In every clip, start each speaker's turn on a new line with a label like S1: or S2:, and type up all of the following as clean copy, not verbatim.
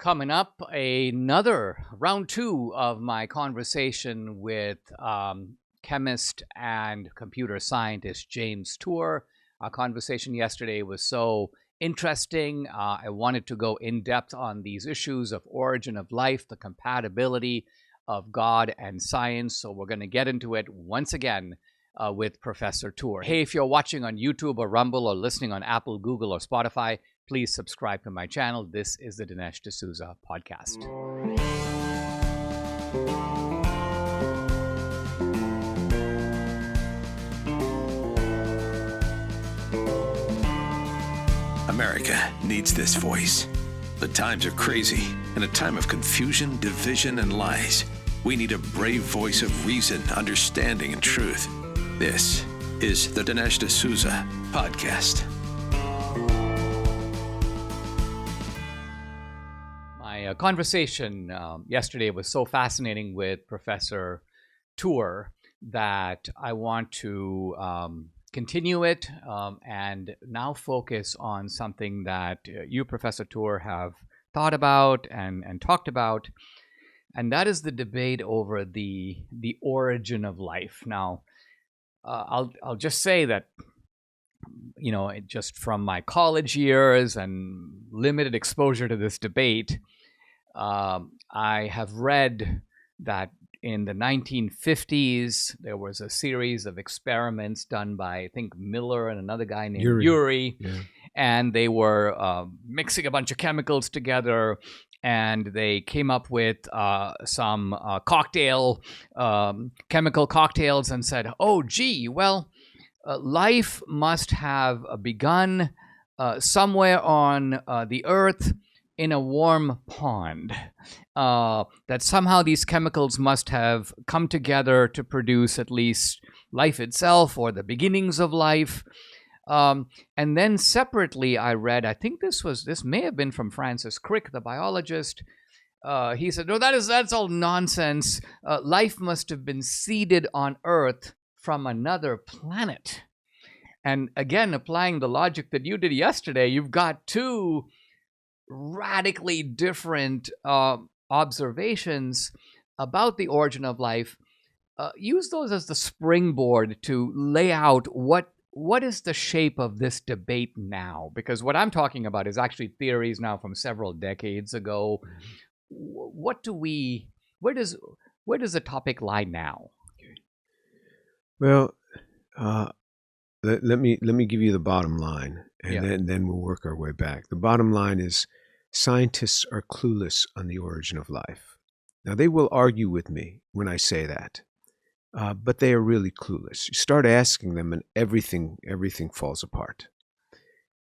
S1: Coming up, another round two of my conversation with chemist and computer scientist James Tour. Our conversation yesterday was so interesting. I wanted to go in depth on these issues of origin of life, the compatibility of God and science. So we're going to get into it once again with Professor Tour. Hey, if you're watching on YouTube or Rumble or listening on Apple, Google, or Spotify, please subscribe to my channel. This is the Dinesh D'Souza podcast.
S2: America needs this voice. The times are crazy. In a time of confusion, division, and lies, we need a brave voice of reason, understanding, and truth. This is the Dinesh D'Souza podcast.
S1: My conversation yesterday was so fascinating with Professor Tour that I want to continue it and now focus on something that you, Professor Tour, have thought about and talked about, and that is the debate over the origin of life. Now, I'll just say that, you know, just from my college years and limited exposure to this debate, I have read that in the 1950s, there was a series of experiments done by, I think, Miller and another guy named Urey. Yeah. And they were mixing a bunch of chemicals together, and they came up with some chemical cocktails and said, oh, gee, well, life must have begun somewhere on the earth in a warm pond, that somehow these chemicals must have come together to produce at least life itself or the beginnings of life. And then separately, I read, I think this may have been from Francis Crick, the biologist. He said, no, that's all nonsense. Life must have been seeded on Earth from another planet. And again, applying the logic that you did yesterday, you've got two radically different observations about the origin of life. Use those as the springboard to lay out what is the shape of this debate now, because what I'm talking about is actually theories now from several decades ago. Where does the topic lie now?
S3: Well, let me give you the bottom line, and then we'll work our way back. The bottom line is scientists are clueless on the origin of life. Now, they will argue with me when I say that, but they are really clueless. You start asking them, and everything falls apart.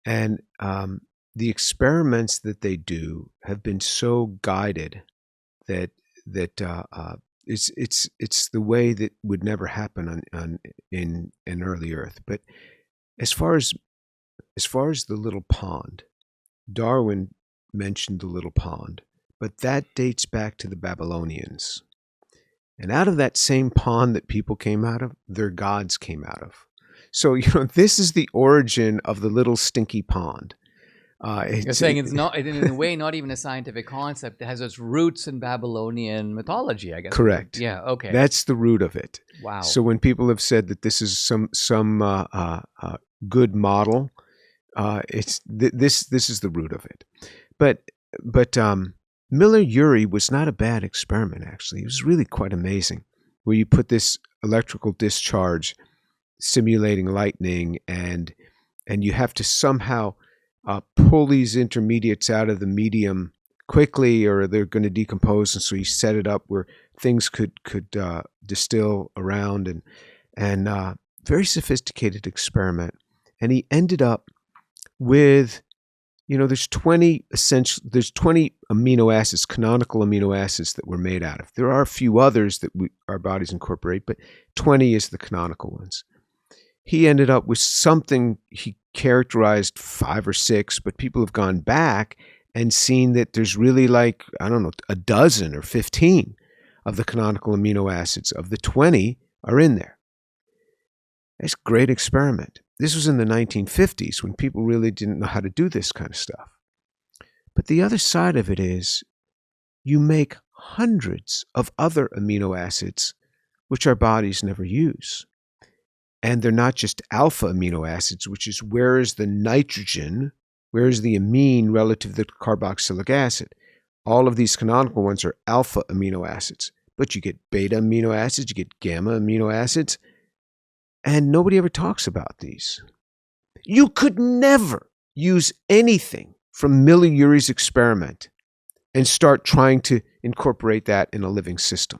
S3: And the experiments that they do have been so guided that it's the way that would never happen in an early Earth. But as far as the little pond, Darwin mentioned the little pond, but that dates back to the Babylonians. And out of that same pond that people came out of, their gods came out of. So, this is the origin of the little stinky pond.
S1: You're saying it's not, in a way, not even a scientific concept. It has its roots in Babylonian mythology, I guess.
S3: Correct.
S1: Yeah, okay.
S3: That's the root of it.
S1: Wow.
S3: So when people have said that this is some good model, this is the root of it. But Miller-Urey was not a bad experiment, actually. It was really quite amazing, where you put this electrical discharge simulating lightning, and you have to somehow pull these intermediates out of the medium quickly, or they're going to decompose. And so you set it up where things could distill around, and very sophisticated experiment. And he ended up with, there's 20 amino acids, canonical amino acids that we're made out of. There are a few others that our bodies incorporate, but 20 is the canonical ones. He ended up with something he characterized 5 or 6, but people have gone back and seen that there's really a dozen or 15 of the canonical amino acids of the 20 are in there. It's a great experiment. This was in the 1950s when people really didn't know how to do this kind of stuff. But the other side of it is you make hundreds of other amino acids, which our bodies never use. And they're not just alpha amino acids, which is where is the nitrogen, where is the amine relative to the carboxylic acid. All of these canonical ones are alpha amino acids, but you get beta amino acids, you get gamma amino acids, and nobody ever talks about these. You could never use anything from Miller-Urey's experiment and start trying to incorporate that in a living system.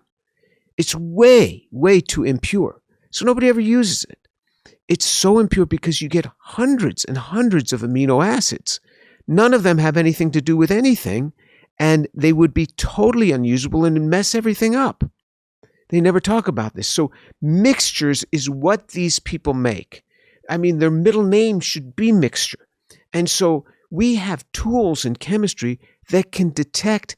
S3: It's way, way too impure. So nobody ever uses it. It's so impure because you get hundreds and hundreds of amino acids. None of them have anything to do with anything, and they would be totally unusable and mess everything up. They never talk about this. So mixtures is what these people make. I mean, their middle name should be mixture. And so we have tools in chemistry that can detect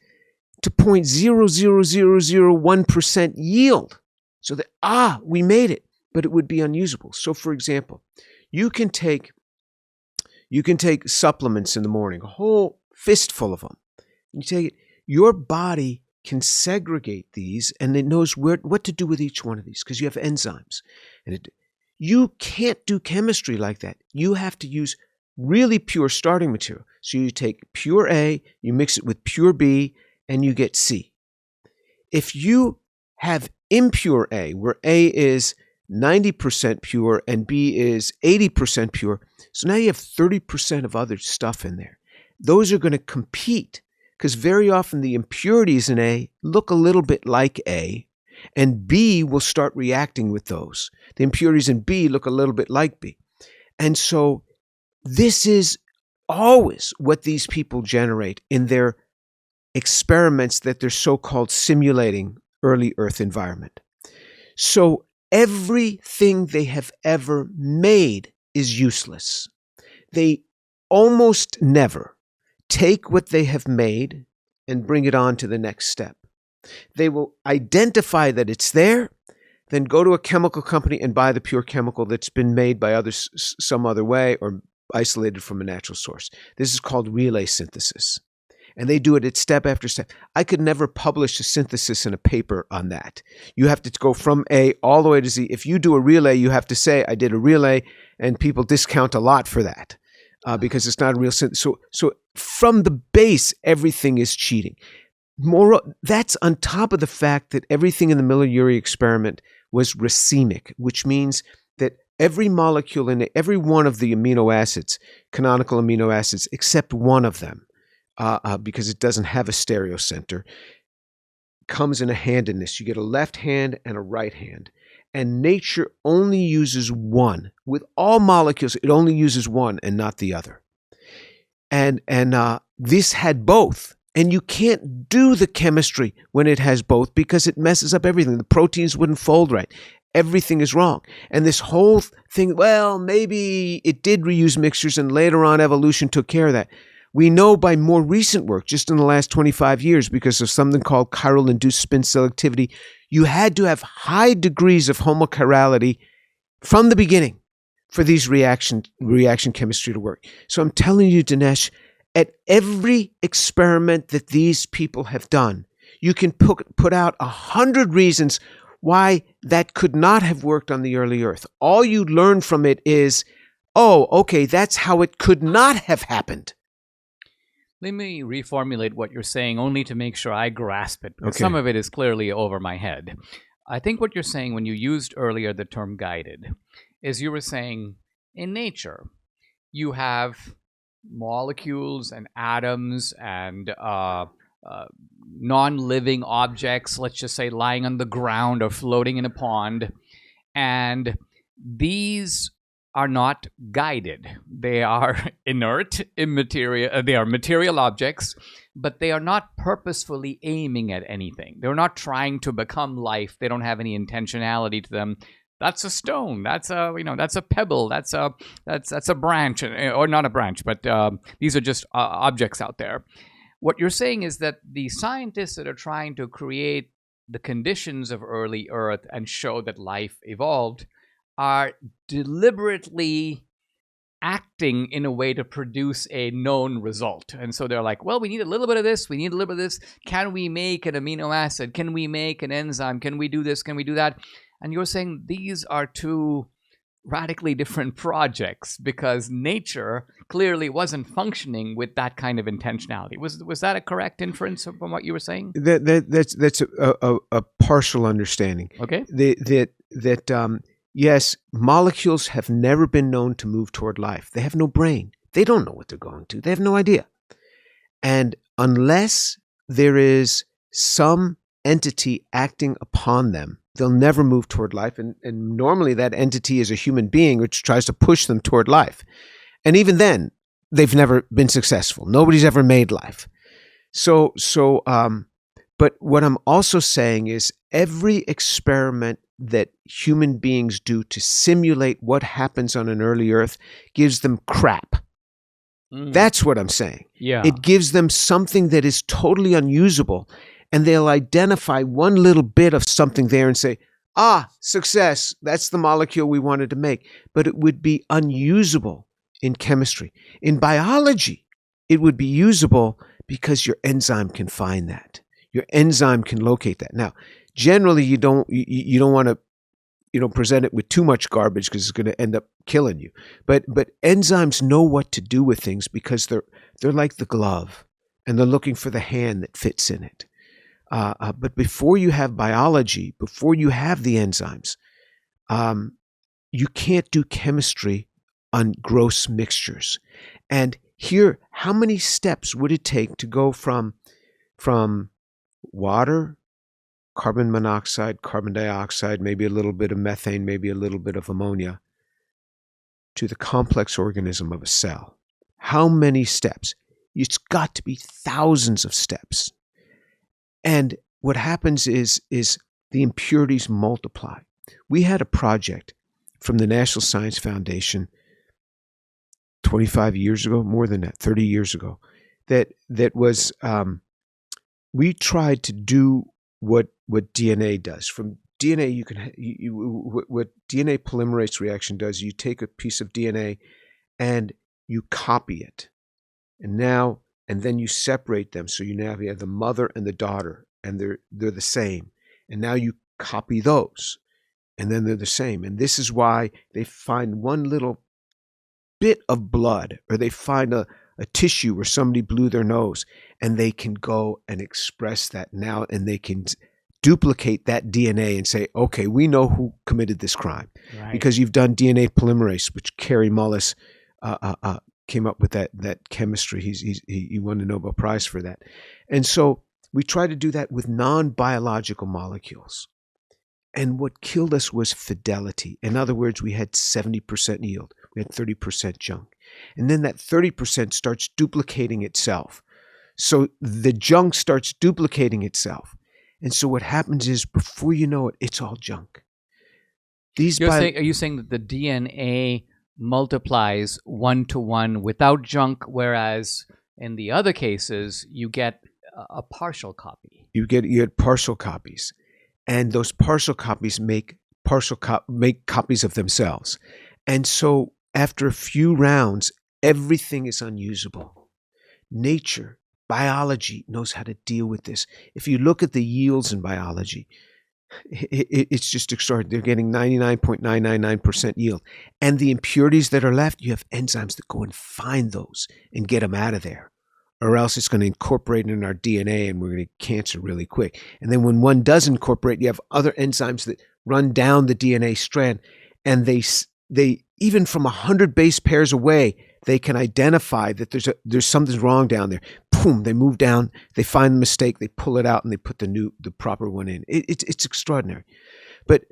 S3: to 0.00001% yield. So that, we made it, but it would be unusable. So for example, you can take supplements in the morning, a whole fistful of them. You take it, your body can segregate these, and it knows what to do with each one of these because you have enzymes. And you can't do chemistry like that. You have to use really pure starting material. So you take pure A, you mix it with pure B, and you get C. If you have impure A, where A is 90% pure and B is 80% pure, so now you have 30% of other stuff in there. Those are going to compete because very often the impurities in A look a little bit like A, and B will start reacting with those. The impurities in B look a little bit like B. And so this is always what these people generate in their experiments that they're so-called simulating early Earth environment. So everything they have ever made is useless. They almost never take what they have made and bring it on to the next step. They will identify that it's there, then go to a chemical company and buy the pure chemical that's been made by others some other way or isolated from a natural source. This is called relay synthesis. And they do it at step after step. I could never publish a synthesis in a paper on that. You have to go from A all the way to Z. If you do a relay, you have to say, I did a relay, and people discount a lot for that because it's not a real synthesis. So from the base, everything is cheating. That's on top of the fact that everything in the Miller-Urey experiment was racemic, which means that every molecule in every one of the amino acids, canonical amino acids, except one of them, because it doesn't have a stereocenter, comes in a handedness. You get a left hand and a right hand. And nature only uses one. With all molecules, it only uses one and not the other. And this had both. And you can't do the chemistry when it has both because it messes up everything. The proteins wouldn't fold right. Everything is wrong. And this whole thing, well, maybe it did reuse mixtures and later on evolution took care of that. We know by more recent work, just in the last 25 years, because of something called chiral-induced spin selectivity, you had to have high degrees of homochirality from the beginning for these reaction chemistry to work. So I'm telling you, Dinesh, at every experiment that these people have done, you can put out 100 reasons why that could not have worked on the early Earth. All you learn from it is, oh, okay, that's how it could not have happened.
S1: Let me reformulate what you're saying only to make sure I grasp it, because
S3: Okay.
S1: some of it is clearly over my head. I think what you're saying when you used earlier the term guided is you were saying in nature, you have molecules and atoms and non-living objects, let's just say lying on the ground or floating in a pond, and these are not guided. They are inert, immaterial. They are material objects, but they are not purposefully aiming at anything. They're not trying to become life. They don't have any intentionality to them. That's a stone. That's a pebble. That's a branch, or not a branch, but these are just objects out there. What you're saying is that the scientists that are trying to create the conditions of early Earth and show that life evolved are deliberately acting in a way to produce a known result. And so they're like, well, we need a little bit of this, we need a little bit of this. Can we make an amino acid? Can we make an enzyme? Can we do this? Can we do that? And you're saying these are two radically different projects because nature clearly wasn't functioning with that kind of intentionality. Was that a correct inference from what you were saying?
S3: That's a partial understanding.
S1: Okay.
S3: Yes, molecules have never been known to move toward life. They have no brain. They don't know what they're going to. They have no idea. And unless there is some entity acting upon them, they'll never move toward life. And normally that entity is a human being which tries to push them toward life. And even then, they've never been successful. Nobody's ever made life. But what I'm also saying is every experiment that human beings do to simulate what happens on an early Earth gives them crap. That's what I'm saying.
S1: Yeah.
S3: It gives them something that is totally unusable, and they'll identify one little bit of something there and say, success, that's the molecule we wanted to make. But it would be unusable in chemistry. In biology, it would be usable because your enzyme can find that. Your enzyme can locate that. Now, generally, you don't want to present it with too much garbage because it's going to end up killing you. But enzymes know what to do with things because they're like the glove, and they're looking for the hand that fits in it. But before you have biology, before you have the enzymes, you can't do chemistry on gross mixtures. And here, how many steps would it take to go from water, carbon monoxide, carbon dioxide, maybe a little bit of methane, maybe a little bit of ammonia, to the complex organism of a cell? How many steps? It's got to be thousands of steps. And what happens is the impurities multiply. We had a project from the National Science Foundation 25 years ago, more than that, 30 years ago, that was, we tried to do what DNA does. From DNA, what DNA polymerase reaction does, you take a piece of DNA and you copy it. And then you separate them. So you have the mother and the daughter, and they're the same. And now you copy those, and then they're the same. And this is why they find one little bit of blood, or they find a tissue where somebody blew their nose, and they can go and express that now, and they can duplicate that DNA and say, okay, we know who committed this crime. Right. Because you've done DNA polymerase, which Kary Mullis came up with that chemistry. He won the Nobel Prize for that. And so we try to do that with non-biological molecules. And what killed us was fidelity. In other words, we had 70% yield. We had 30% junk. And then that 30% starts duplicating itself. So the junk starts duplicating itself. And so what happens is, before you know it, it's all junk. Are you saying that the DNA multiplies 1-to-1 without junk, whereas in the other cases, you get a partial copy? You get partial copies. And those partial copies make copies of themselves. And so after a few rounds, everything is unusable. Nature, biology knows how to deal with this. If you look at the yields in biology, it's just extraordinary. They're getting 99.999% yield. And the impurities that are left, you have enzymes that go and find those and get them out of there. Or else it's going to incorporate in our DNA and we're going to get cancer really quick. And then when one does incorporate, you have other enzymes that run down the DNA strand, and they even from 100 base pairs away, they can identify that there's something wrong down there. Boom, they move down, they find the mistake, they pull it out, and they put the proper one in. It's extraordinary. But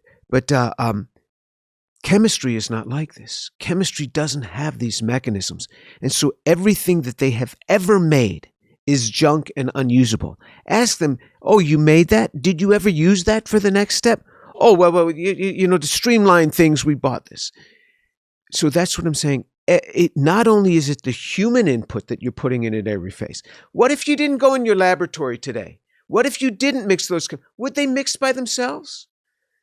S3: chemistry is not like this. Chemistry doesn't have these mechanisms. And so everything that they have ever made is junk and unusable. Ask them, oh, you made that? Did you ever use that for the next step? Oh, well, to streamline things, we bought this. So that's what I'm saying. It not only is it the human input that you're putting in at every phase. What if you didn't go in your laboratory today? What if you didn't mix those? Would they mix by themselves?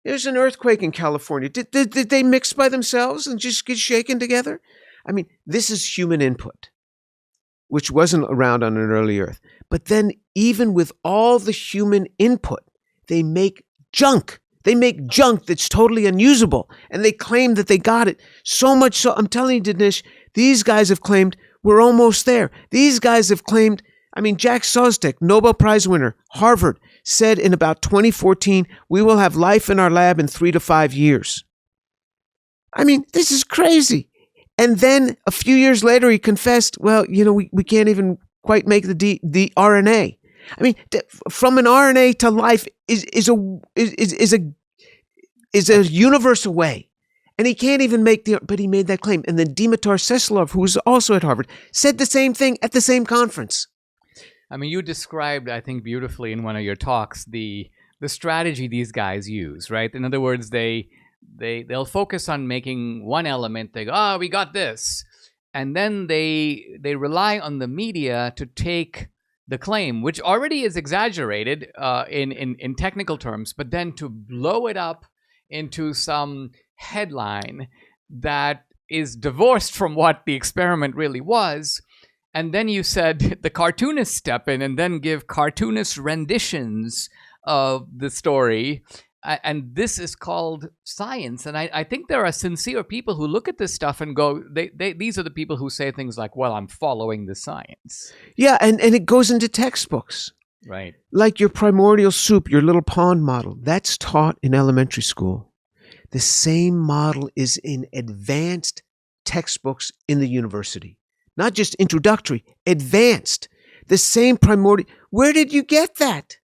S3: There's an earthquake in California. Did they mix by themselves and just get shaken together? I mean, this is human input, which wasn't around on an early Earth. But then even with all the human input, they make junk. They make junk that's totally unusable. And they claim that they got it. So much so, I'm telling you, Dinesh, these guys have claimed we're almost there. These guys have claimed, I mean, Jack Szostak, Nobel Prize winner, Harvard, said in about 2014, we will have life in our lab in 3 to 5 years. I mean, this is crazy. And then a few years later, he confessed, well, we can't even quite make the RNA. I mean, from an RNA to life is a universe away. And he can't even but he made that claim. And then Dimitar Seslov, who was also at Harvard, said the same thing at the same conference.
S1: I mean, you described, I think, beautifully in one of your talks, the strategy these guys use, right? In other words, they'll focus on making one element. They go, we got this. And then they rely on the media to take the claim, which already is exaggerated in technical terms, but then to blow it up into some headline that is divorced from what the experiment really was. And then you said the cartoonists step in and then give cartoonist renditions of the story. And this is called science. And I think there are sincere people who look at this stuff and go, these are the people who say things like, well, I'm following the science.
S3: Yeah, and it goes into textbooks.
S1: Right.
S3: Like your primordial soup, your little pond model, that's taught in elementary school. The same model is in advanced textbooks in the university. Not just introductory, advanced. The same primordial. Where did you get that?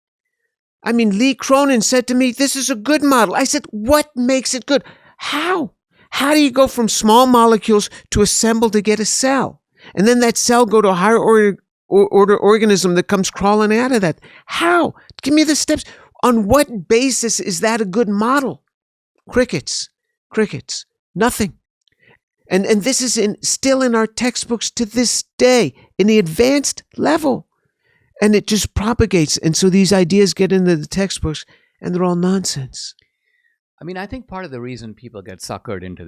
S3: I mean, Lee Cronin said to me, this is a good model. I said, what makes it good? How? How do you go from small molecules to assemble to get a cell? And then that cell go to a higher order organism that comes crawling out of that. How? Give me the steps. On what basis is that a good model? Crickets. Nothing. And this is still in our textbooks to this day, in the advanced level. And it just propagates. And so these ideas get into the textbooks, and they're all nonsense.
S1: I mean, I think part of the reason people get suckered into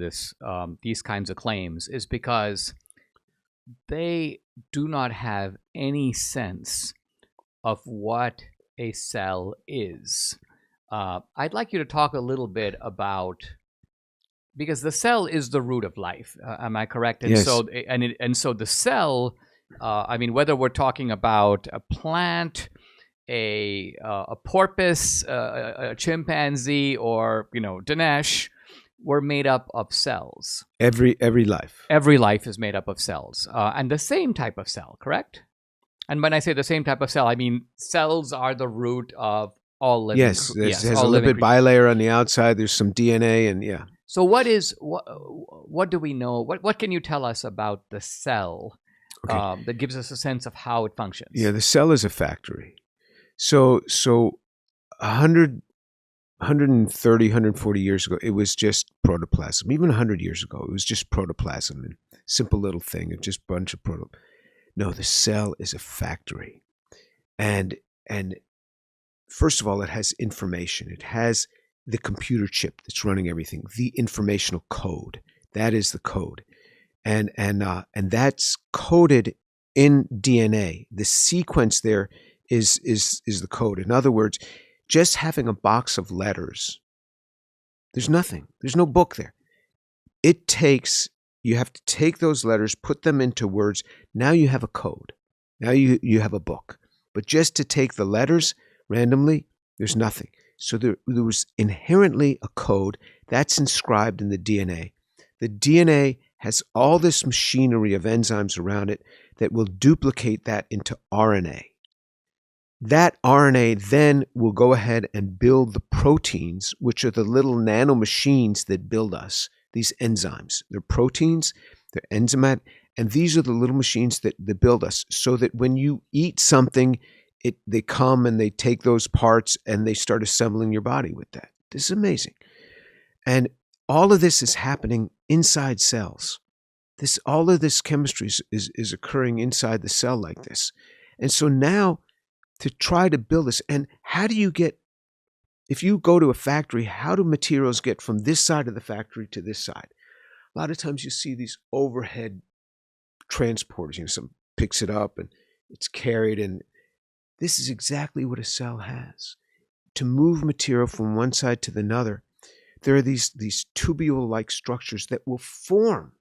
S1: these kinds of claims is because they do not have any sense of what a cell is. I'd like you to talk a little bit about, because the cell is the root of life. Am I correct? And
S3: yes.
S1: So the cell, I mean, whether we're talking about a plant, a porpoise, a chimpanzee, or Dinesh, we're made up of cells.
S3: Every life.
S1: Every life is made up of cells, and the same type of cell, correct? And when I say the same type of cell, I mean cells are the root of all living.
S3: Yes, there's a lipid bilayer on the outside. There's some DNA, and yeah.
S1: So what do we know? What can you tell us about the cell that gives us a sense of how it functions?
S3: Yeah, the cell is a factory. So 130, 140 years ago, it was just protoplasm. Even 100 years ago, it was just protoplasm, and simple little thing of just bunch of protoplasm. No, the cell is a factory. And first of all, it has information. It has the computer chip that's running everything, the informational code. That is the code. And that's coded in DNA. The sequence there is the code. In other words, just having a box of letters, there's nothing. There's no book there. You have to take those letters, put them into words. Now you have a code. Now you have a book. But just to take the letters randomly, there's nothing. So there was inherently a code that's inscribed in the DNA. The DNA has all this machinery of enzymes around it that will duplicate that into RNA. That RNA then will go ahead and build the proteins, which are the little nanomachines that build us, these enzymes. They're proteins, they're enzymatic, and these are the little machines that build us, so that when you eat something, they come and they take those parts and they start assembling your body with that. This is amazing. And all of this is happening inside cells. All of this chemistry is occurring inside the cell like this. And so now to try to build this, and how do you get, if you go to a factory, how do materials get from this side of the factory to this side? A lot of times you see these overhead transporters, some picks it up and it's carried, and this is exactly what a cell has. To move material from one side to the other, there are these tubule-like structures that will form.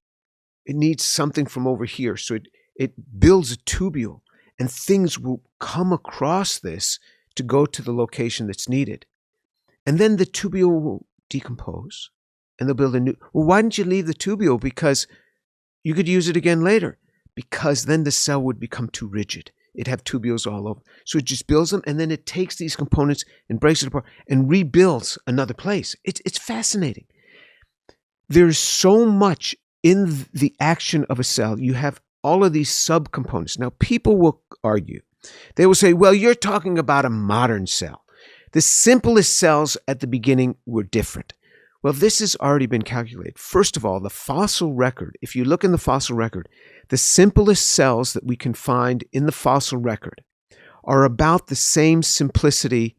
S3: It needs something from over here, so it builds a tubule, and things will come across this to go to the location that's needed. And then the tubule will decompose, and they'll build a new. Well, why didn't you leave the tubule? Because you could use it again later. Because then the cell would become too rigid. It'd have tubules all over. So it just builds them, and then it takes these components and breaks it apart and rebuilds another place. It's fascinating. There's so much in the action of a cell. You have all of these subcomponents. Now, people will argue. They will say, well, you're talking about a modern cell. The simplest cells at the beginning were different. Well, this has already been calculated. First of all, the fossil record, if you look in the fossil record, the simplest cells that we can find in the fossil record are about the same simplicity,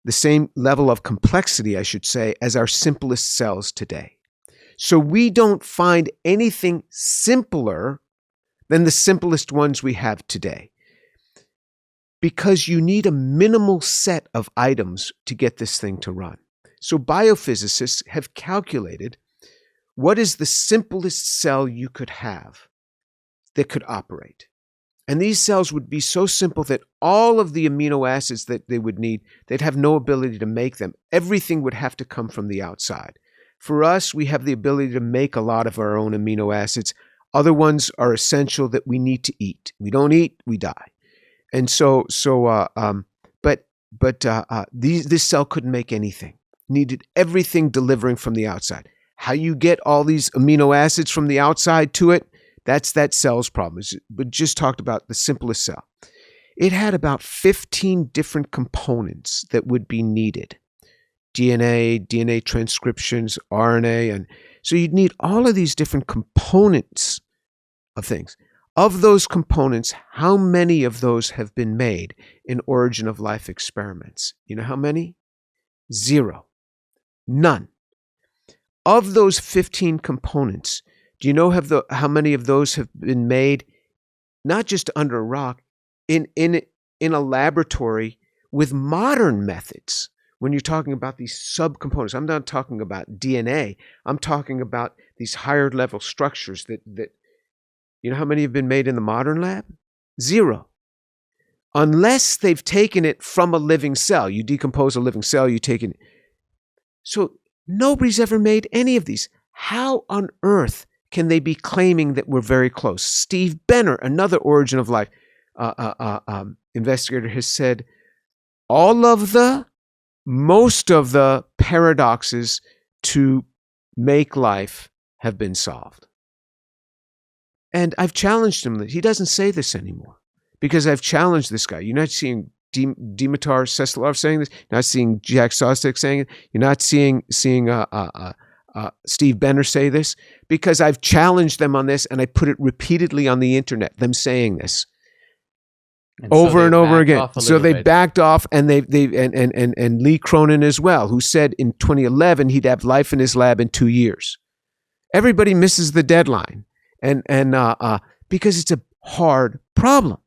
S3: the same level of complexity, I should say, as our simplest cells today. So we don't find anything simpler than the simplest ones we have today, because you need a minimal set of items to get this thing to run. So biophysicists have calculated what is the simplest cell you could have that could operate. And these cells would be so simple that all of the amino acids that they would need, they'd have no ability to make them. Everything would have to come from the outside. For us, we have the ability to make a lot of our own amino acids. Other ones are essential that we need to eat. We don't eat, we die. And this cell couldn't make anything. Needed everything delivering from the outside. How you get all these amino acids from the outside to it, that's that cell's problem. We just talked about the simplest cell. It had about 15 different components that would be needed. DNA transcriptions, RNA, and so you'd need all of these different components of things. Of those components, how many of those have been made in origin of life experiments? You know how many? 0. None. Of those 15 components, do you know how many of those have been made, not just under a rock, in a laboratory with modern methods? When you're talking about these subcomponents, I'm not talking about DNA. I'm talking about these higher level structures that you know how many have been made in the modern lab? 0. Unless they've taken it from a living cell. You decompose a living cell, you take it. So nobody's ever made any of these. How on earth can they be claiming that we're very close? Steve Benner, another origin of life investigator, has said most of the paradoxes to make life have been solved. And I've challenged him that he doesn't say this anymore, because I've challenged this guy. You're not seeing Dimitar Seslov saying this. You're not seeing Jack Sostek saying it. You're not seeing Steve Benner say this, because I've challenged them on this, and I put it repeatedly on the internet, them saying this. And over and over again. So they backed off, and and Lee Cronin as well, who said in 2011 he'd have life in his lab in 2 years. Everybody misses the deadline, and because it's a hard problem.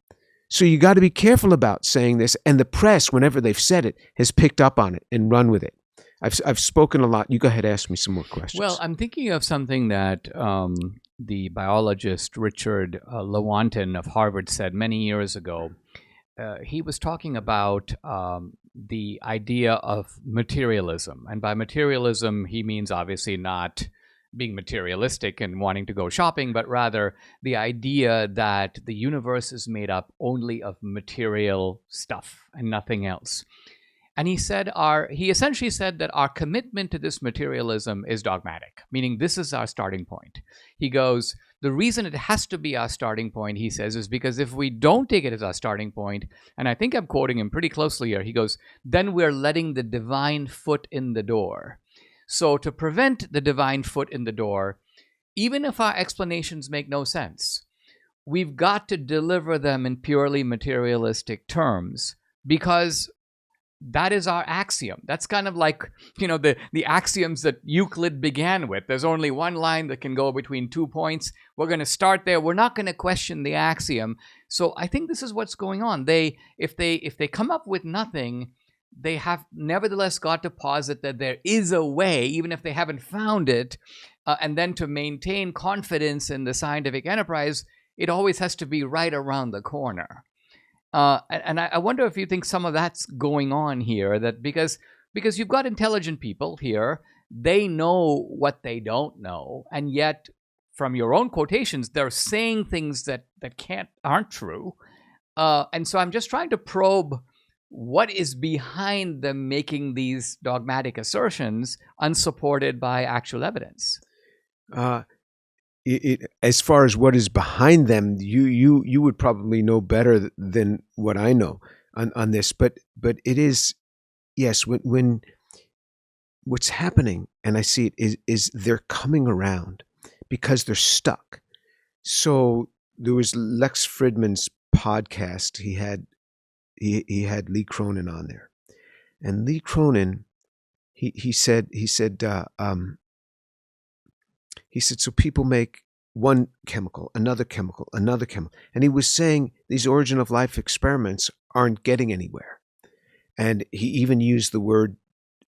S3: So you got to be careful about saying this, and the press, whenever they've said it, has picked up on it and run with it. I've spoken a lot. You go ahead, ask me some more questions.
S1: Well, I'm thinking of something that the biologist Richard Lewontin of Harvard said many years ago. He was talking about the idea of materialism. And by materialism, he means obviously not being materialistic and wanting to go shopping, but rather the idea that the universe is made up only of material stuff and nothing else. And he essentially said that our commitment to this materialism is dogmatic, meaning this is our starting point. He goes, the reason it has to be our starting point, he says, is because if we don't take it as our starting point, and I think I'm quoting him pretty closely here, he goes, then we're letting the divine foot in the door. So to prevent the divine foot in the door, even if our explanations make no sense, we've got to deliver them in purely materialistic terms, because that is our axiom. That's kind of like, the axioms that Euclid began with. There's only one line that can go between 2 points. We're going to start there. We're not going to question the axiom. So I think this is what's going on. If they come up with nothing, they have nevertheless got to posit that there is a way, even if they haven't found it. And then to maintain confidence in the scientific enterprise, it always has to be right around the corner. And I wonder if you think some of that's going on here, that because you've got intelligent people here, they know what they don't know, and yet from your own quotations, they're saying things that aren't true. And so I'm just trying to probe what is behind them making these dogmatic assertions unsupported by actual evidence.
S3: As far as what is behind them, you would probably know better than what I know on this. But it is, yes, when what's happening, and I see it, is they're coming around because they're stuck. So there was Lex Fridman's podcast. He had Lee Cronin on there, and Lee Cronin, he said, so people make one chemical, another chemical, another chemical. And he was saying these origin of life experiments aren't getting anywhere. And he even used the word,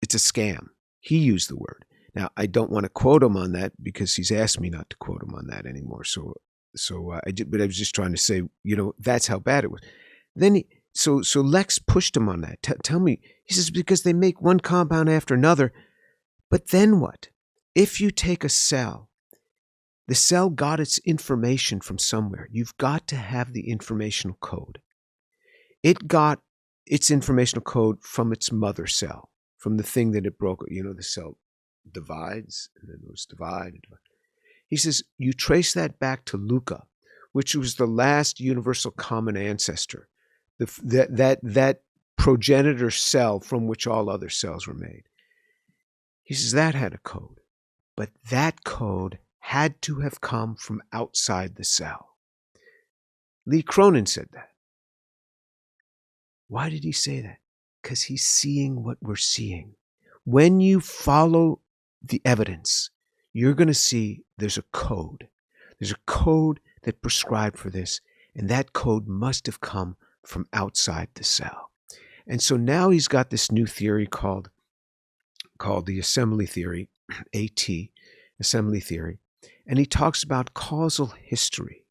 S3: it's a scam. He used the word. Now, I don't want to quote him on that because he's asked me not to quote him on that anymore. But I was just trying to say, that's how bad it was. Then so Lex pushed him on that. Tell me, he says, because they make one compound after another. But then what? If you take a cell, the cell got its information from somewhere. You've got to have the informational code. It got its informational code from its mother cell, from the thing that it broke. The cell divides, and then it was divide. He says, you trace that back to Luca, which was the last universal common ancestor, that progenitor cell from which all other cells were made. He says that had a code. But that code had to have come from outside the cell. Lee Cronin said that. Why did he say that? Because he's seeing what we're seeing. When you follow the evidence, you're going to see there's a code. There's a code that prescribed for this, and that code must have come from outside the cell. And so now he's got this new theory called the assembly theory, AT, assembly theory, and he talks about causal history.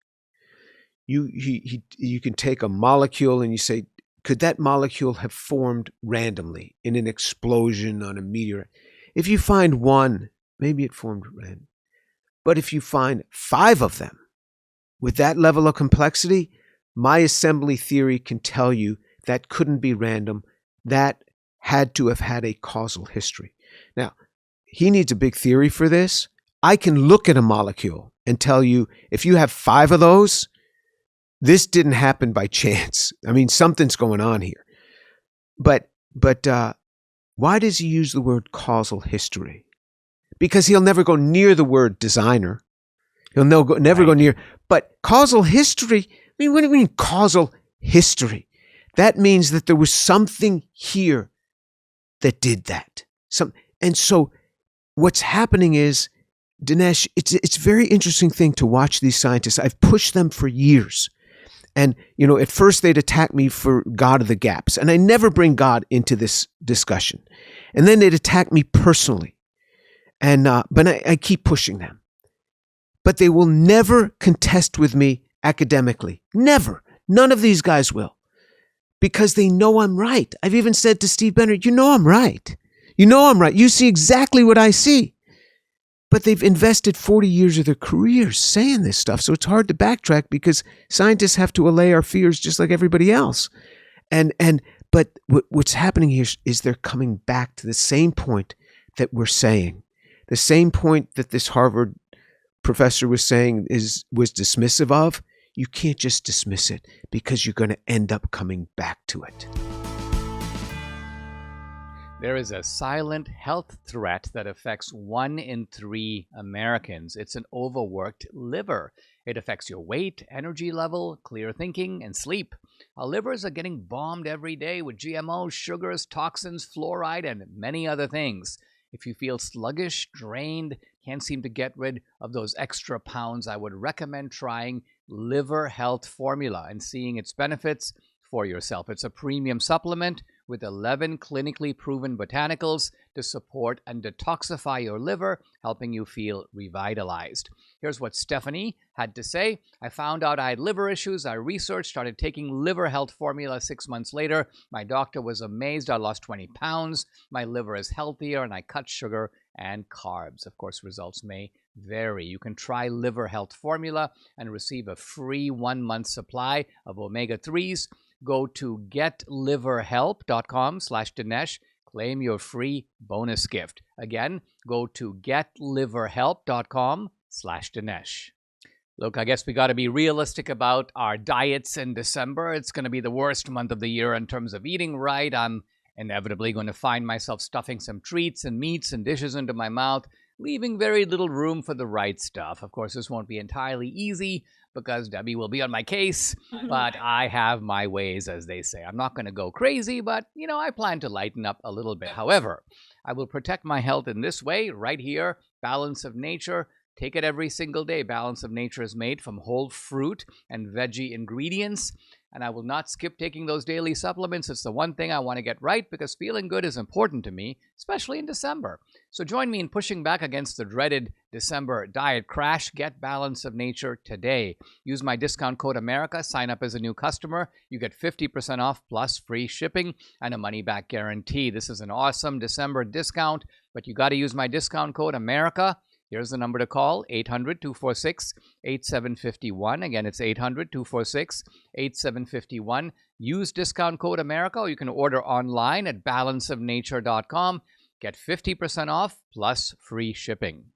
S3: You can take a molecule and you say, could that molecule have formed randomly in an explosion on a meteor? If you find one, maybe it formed random. But if you find 5 of them with that level of complexity, my assembly theory can tell you that couldn't be random. That had to have had a causal history. Now, he needs a big theory for this. I can look at a molecule and tell you, if you have 5 of those, this didn't happen by chance. I mean, something's going on here. But why does he use the word causal history? Because he'll never go near the word designer. He'll never go near. But causal history, I mean, what do you mean causal history? That means that there was something here that did that. And so what's happening is, Dinesh, it's a very interesting thing to watch these scientists. I've pushed them for years. And, at first they'd attack me for God of the gaps. And I never bring God into this discussion. And then they'd attack me personally. And but I keep pushing them. But they will never contest with me academically. Never. None of these guys will. Because they know I'm right. I've even said to Steve Bennett, I'm right. I'm right. You see exactly what I see. But they've invested 40 years of their careers saying this stuff. So it's hard to backtrack because scientists have to allay our fears just like everybody else. But what's happening here is they're coming back to the same point that we're saying. The same point that this Harvard professor was saying was dismissive of. You can't just dismiss it because you're going to end up coming back to it.
S1: There is a silent health threat that affects 1 in 3 Americans. It's an overworked liver. It affects your weight, energy level, clear thinking, and sleep. Our livers are getting bombed every day with GMOs, sugars, toxins, fluoride, and many other things. If you feel sluggish, drained, can't seem to get rid of those extra pounds, I would recommend trying Liver Health Formula and seeing its benefits for yourself. It's a premium supplement with 11 clinically proven botanicals to support and detoxify your liver, helping you feel revitalized. Here's what Stephanie had to say. I found out I had liver issues. I researched, started taking Liver Health Formula 6 months later. My doctor was amazed. I lost 20 pounds. My liver is healthier, and I cut sugar and carbs. Of course, results may vary. You can try Liver Health Formula and receive a free 1-month supply of omega-3s. Go to getliverhelp.com/Dinesh. Claim your free bonus gift. Again, go to getliverhelp.com/Dinesh. Look, I guess we got to be realistic about our diets in December. It's going to be the worst month of the year in terms of eating right. I'm inevitably going to find myself stuffing some treats and meats and dishes into my mouth, leaving very little room for the right stuff. Of course, this won't be entirely easy because Debbie will be on my case, but I have my ways, as they say. I'm not going to go crazy, but, I plan to lighten up a little bit. However, I will protect my health in this way, right here, Balance of Nature. Take it every single day. Balance of Nature is made from whole fruit and veggie ingredients, and I will not skip taking those daily supplements. It's the one thing I want to get right because feeling good is important to me, especially in December. So join me in pushing back against the dreaded December diet crash. Get Balance of Nature today. Use my discount code America. Sign up as a new customer. You get 50% off plus free shipping and a money-back guarantee. This is an awesome December discount, but you got to use my discount code America. Here's the number to call, 800-246-8751. Again, it's 800-246-8751. Use discount code America, or you can order online at balanceofnature.com. Get 50% off plus free shipping.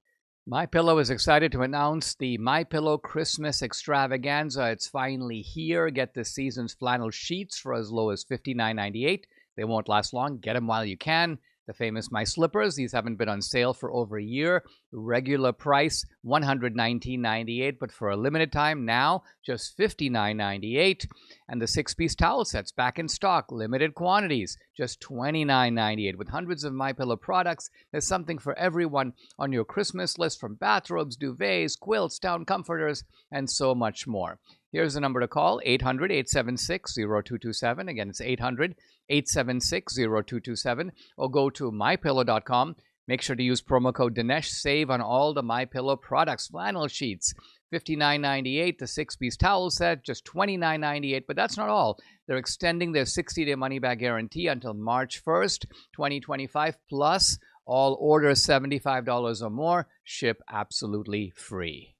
S1: MyPillow is excited to announce the MyPillow Christmas Extravaganza. It's finally here. Get this season's flannel sheets for as low as $59.98. They won't last long. Get them while you can. The famous My Slippers, these haven't been on sale for over a year. Regular price, $119.98, but for a limited time now, just $59.98. And the 6-piece towel sets back in stock, limited quantities, just $29.98. With hundreds of MyPillow products, there's something for everyone on your Christmas list, from bathrobes, duvets, quilts, down comforters, and so much more. Here's the number to call, 800-876-0227. Again, it's 800-876-0227. Or go to mypillow.com. Make sure to use promo code Dinesh. Save on all the MyPillow products. Flannel sheets, $59.98. The 6-piece towel set, just $29.98. But that's not all. They're extending their 60-day money-back guarantee until March 1st, 2025. Plus, all orders $75 or more ship absolutely free.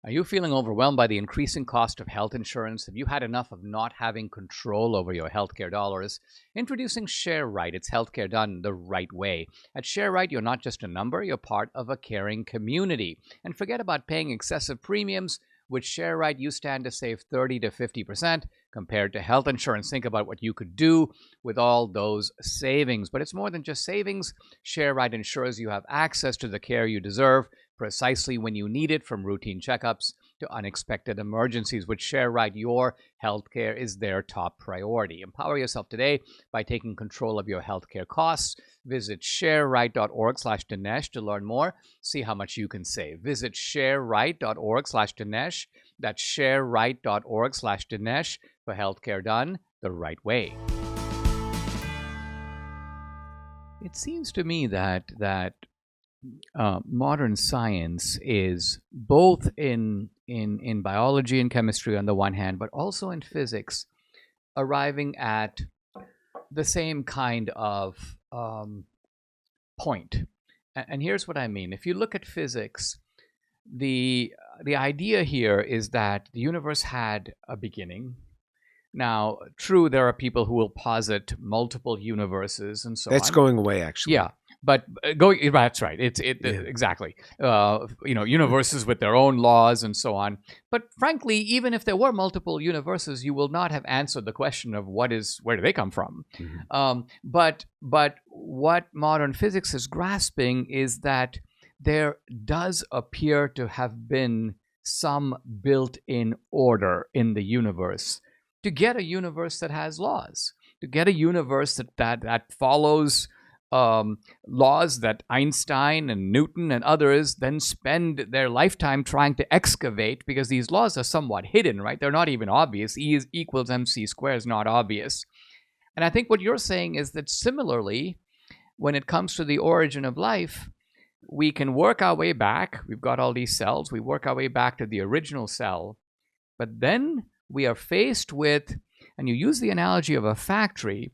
S1: Are you feeling overwhelmed by the increasing cost of health insurance? Have you had enough of not having control over your healthcare dollars? Introducing ShareRight. It's healthcare done the right way. At ShareRight, you're not just a number, you're part of a caring community. And forget about paying excessive premiums. With ShareRight, you stand to save 30 to 50% compared to health insurance. Think about what you could do with all those savings. But it's more than just savings. ShareRight ensures you have access to the care you deserve precisely when you need it, from routine checkups to unexpected emergencies. With ShareRight, your healthcare is their top priority. Empower yourself today by taking control of your healthcare costs. Visit shareright.org/Dinesh to learn more. See how much you can save. Visit shareright.org/Dinesh. That's shareright.org/Dinesh for healthcare done the right way. It seems to me that modern science is both in biology and chemistry on the one hand, but also in physics, arriving at the same kind of point. And here's what I mean. If you look at physics, the idea here is that the universe had a beginning. Now, true, there are people who will posit multiple universes and so on.
S3: That's going away, actually.
S1: Yeah, but that's right. Exactly. Universes with their own laws and so on. But frankly, even if there were multiple universes, you will not have answered the question of where do they come from? Mm-hmm. But what modern physics is grasping is that there does appear to have been some built-in order in the universe to get a universe that has laws, to get a universe that follows laws that Einstein and Newton and others then spend their lifetime trying to excavate, because these laws are somewhat hidden, right? They're not even obvious. E is equals mc squared is not obvious. And I think what you're saying is that similarly, when it comes to the origin of life, we can work our way back. We've got all these cells. We work our way back to the original cell. But then we are faced with, and you use the analogy of a factory,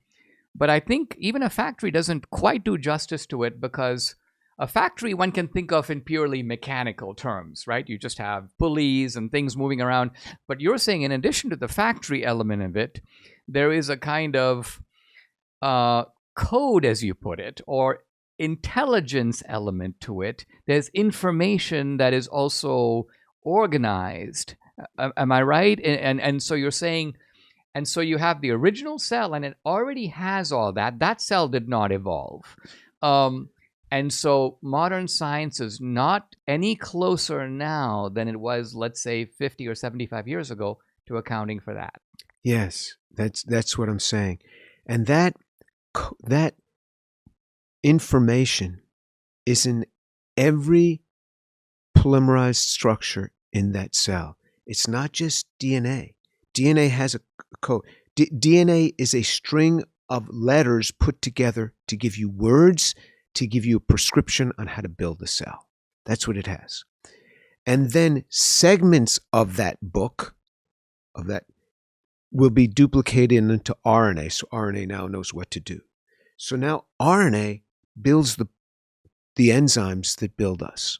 S1: but I think even a factory doesn't quite do justice to it, because a factory one can think of in purely mechanical terms, right? You just have pulleys and things moving around. But you're saying in addition to the factory element of it, there is a kind of code, as you put it, or intelligence element to it. There's information that is also organized. Am I right? And so you're saying, and so you have the original cell, and it already has all that. That cell did not evolve. And so modern science is not any closer now than it was, let's say, 50 or 75 years ago to accounting for that.
S3: Yes, that's what I'm saying. And that information is in every polymerized structure in that cell. It's not just DNA. DNA has a code. DNA is a string of letters put together to give you words, to give you a prescription on how to build a cell. That's what it has. And then segments of that book, of that, will be duplicated into RNA. So RNA now knows what to do. So now RNA builds the enzymes that build us,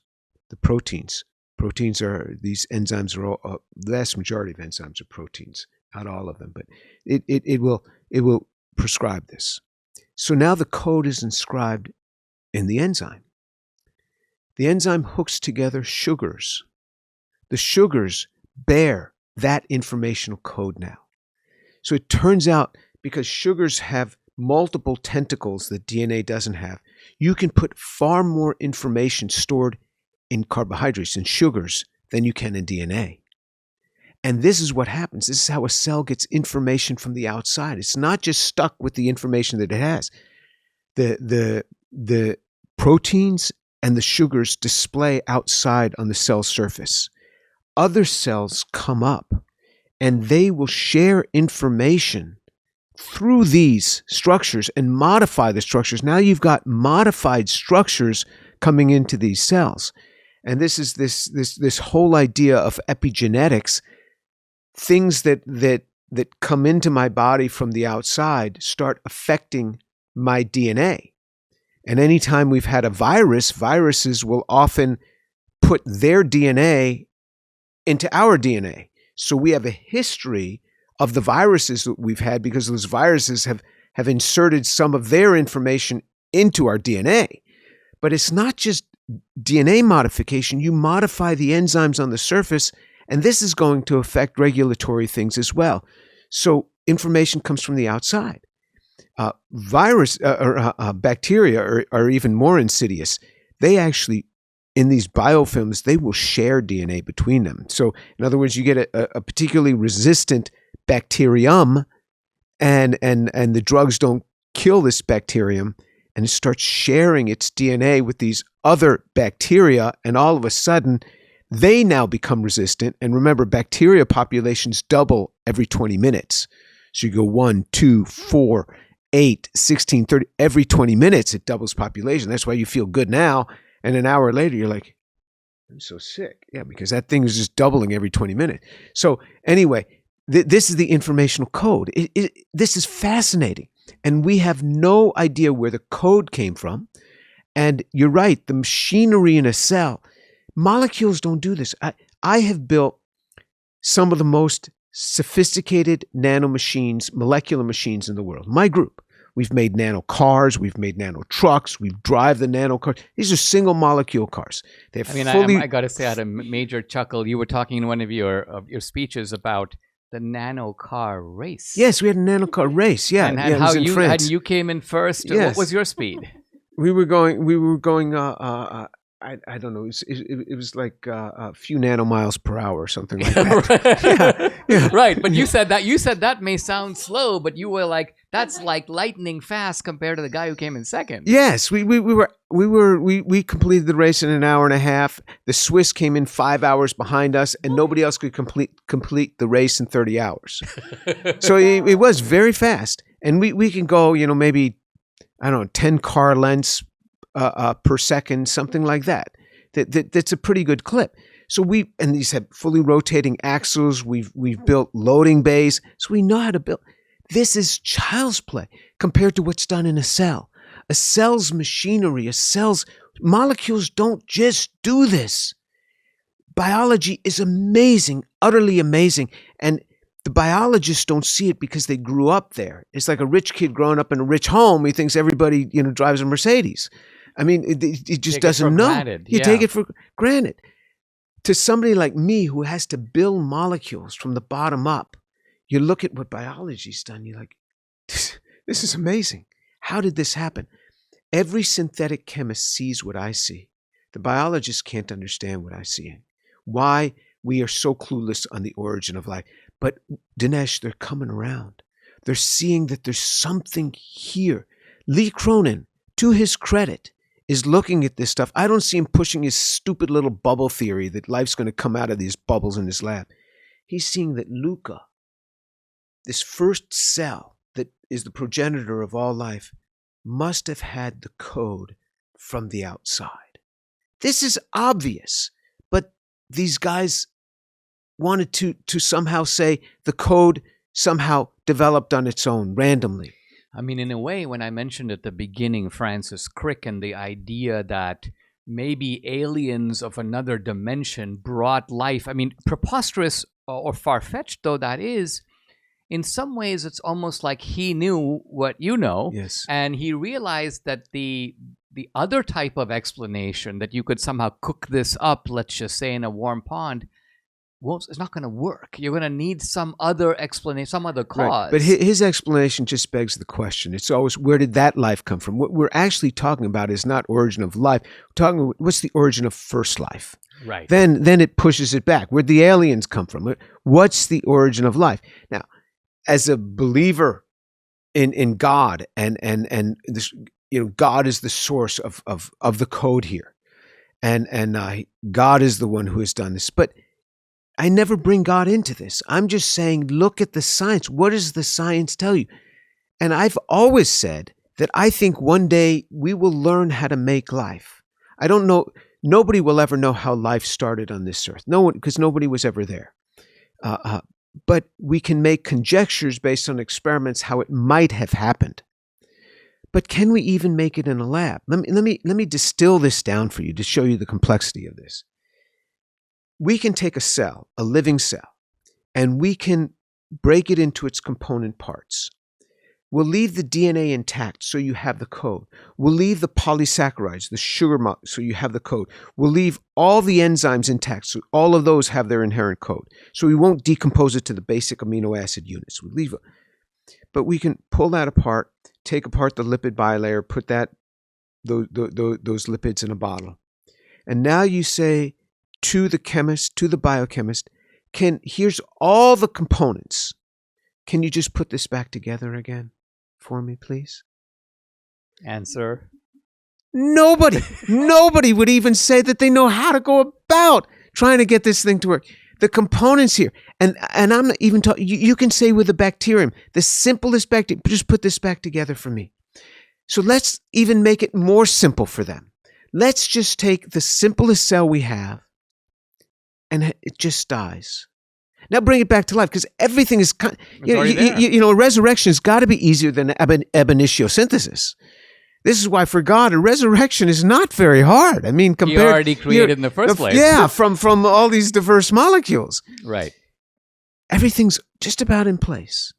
S3: the proteins. Proteins are, these enzymes are all, the vast majority of enzymes are proteins, not all of them, but it will prescribe this. So now the code is inscribed in the enzyme. The enzyme hooks together sugars. The sugars bear that informational code now. So it turns out, because sugars have multiple tentacles that DNA doesn't have, you can put far more information stored in carbohydrates and sugars than you can in DNA. And this is what happens. This is how a cell gets information from the outside. It's not just stuck with the information that it has. The proteins and the sugars display outside on the cell surface. Other cells come up, and they will share information through these structures and modify the structures. Now you've got modified structures coming into these cells. And this is this whole idea of epigenetics. Things that come into my body from the outside start affecting my DNA. And anytime we've had a virus, viruses will often put their DNA into our DNA. So we have a history of the viruses that we've had, because those viruses have inserted some of their information into our DNA. But it's not just DNA modification. You modify the enzymes on the surface, and this is going to affect regulatory things as well. So information comes from the outside. Bacteria are even more insidious. They actually, in these biofilms, they will share DNA between them. So in other words, you get a particularly resistant bacterium, and the drugs don't kill this bacterium, and it starts sharing its DNA with these other bacteria, and all of a sudden, they now become resistant. And remember, bacteria populations double every 20 minutes. So you go 1, 2, 4, 8, 16, 30. Every 20 minutes, it doubles population. That's why you feel good now. And an hour later, you're like, I'm so sick. Yeah, because that thing is just doubling every 20 minutes. So anyway, this is the informational code. This is fascinating. And we have no idea where the code came from. And you're right, the machinery in a cell, molecules don't do this. I have built some of the most sophisticated nanomachines, molecular machines in the world. My group. We've made nano cars, we've made nano trucks, we drive the nano cars. These are single molecule cars. They're
S1: I got to say, I had a major chuckle. You were talking in one of your speeches about the nano car race.
S3: Yes, we had a nano car race. Yeah,
S1: and
S3: how
S1: you came in first.
S3: Yes.
S1: What was your speed?
S3: We were going I don't know. It was like a few nanomiles per hour or something like that. Yeah.
S1: Right. But you said that may sound slow, but you were like, that's like lightning fast compared to the guy who came in second.
S3: Yes, we completed the race in an hour and a half. The Swiss came in 5 hours behind us, and nobody else could complete the race in 30 hours. So it was very fast, and we can go, maybe, I don't know, 10 car lengths per second, something like that. That's a pretty good clip. So and these have fully rotating axles. We've built loading bays, so we know how to build. This is child's play compared to what's done in a cell. A cell's machinery, molecules don't just do this. Biology is amazing, utterly amazing. And the biologists don't see it because they grew up there. It's like a rich kid growing up in a rich home. He thinks everybody, drives a Mercedes. I mean, it just doesn't know.
S1: Granted.
S3: You take it for granted. To somebody like me who has to build molecules from the bottom up, you look at what biology's done, you're like, this is amazing. How did this happen? Every synthetic chemist sees what I see. The biologists can't understand what I see. Why we are so clueless on the origin of life. But Dinesh, they're coming around. They're seeing that there's something here. Lee Cronin, to his credit, is looking at this stuff. I don't see him pushing his stupid little bubble theory that life's going to come out of these bubbles in his lab. He's seeing that Luca, this first cell that is the progenitor of all life, must have had the code from the outside. This is obvious, but these guys wanted to somehow say the code somehow developed on its own, randomly.
S1: I mean, in a way, when I mentioned at the beginning, Francis Crick, and the idea that maybe aliens of another dimension brought life, I mean, preposterous or far-fetched though that is, in some ways, it's almost like he knew what you know.
S3: Yes.
S1: And he realized that the other type of explanation that you could somehow cook this up, let's just say in a warm pond, well, it's not going to work. You're going to need some other explanation, some other cause.
S3: Right. But his explanation just begs the question. It's always, where did that life come from? What we're actually talking about is not origin of life. We're talking about what's the origin of first life.
S1: Right.
S3: Then it pushes it back. Where'd the aliens come from? What's the origin of life? Now, as a believer in God and this, God is the source of the code here, and God is the one who has done this. But I never bring God into this. I'm just saying, look at the science. What does the science tell you? And I've always said that I think one day we will learn how to make life. I don't know. Nobody will ever know how life started on this earth. No one, because nobody was ever there. But we can make conjectures based on experiments how it might have happened. But can we even make it in a lab? Let me distill this down for you to show you the complexity of this. We can take a cell, a living cell, and we can break it into its component parts. We'll leave the DNA intact so you have the code. We'll leave the polysaccharides, the sugar, so you have the code. We'll leave all the enzymes intact so all of those have their inherent code. So we won't decompose it to the basic amino acid units. We'll leave it. But we can pull that apart, take apart the lipid bilayer, put those lipids in a bottle. And now you say to the chemist, to the biochemist, here's all the components. Can you just put this back together again for me, please?
S1: Answer.
S3: Nobody would even say that they know how to go about trying to get this thing to work. The components here, and I'm not even talking, you can say with a bacterium, the simplest bacterium, just put this back together for me. So let's even make it more simple for them. Let's just take the simplest cell we have, and it just dies. Now bring it back to life, because everything is, a resurrection has got to be easier than ab initio synthesis. This is why, for God, a resurrection is not very hard. I mean, compared,
S1: He already created in the first place.
S3: Yeah, from all these diverse molecules.
S1: Right.
S3: Everything's just about in place.